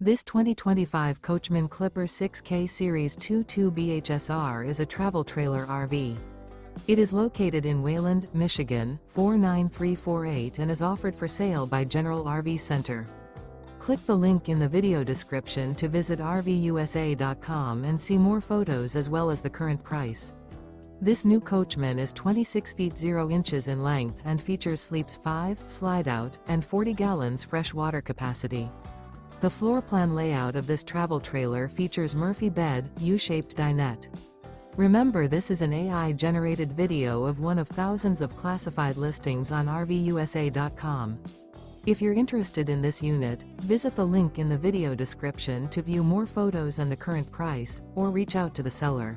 This 2025 Coachmen Clipper 6K Series 22 BHSR is a travel trailer RV. It is located in Wayland, Michigan, 49348 and is offered for sale by General RV Center. Click the link in the video description to visit RVUSA.com and see more photos as well as the current price. This new Coachmen is 26 feet 0 inches in length and features sleeps 5, Slideout, and 40 gallons fresh water capacity. The floor plan layout of this travel trailer features Murphy bed, U-shaped dinette. Remember, this is an AI-generated video of one of thousands of classified listings on RVUSA.com. If you're interested in this unit, visit the link in the video description to view more photos and the current price, or reach out to the seller.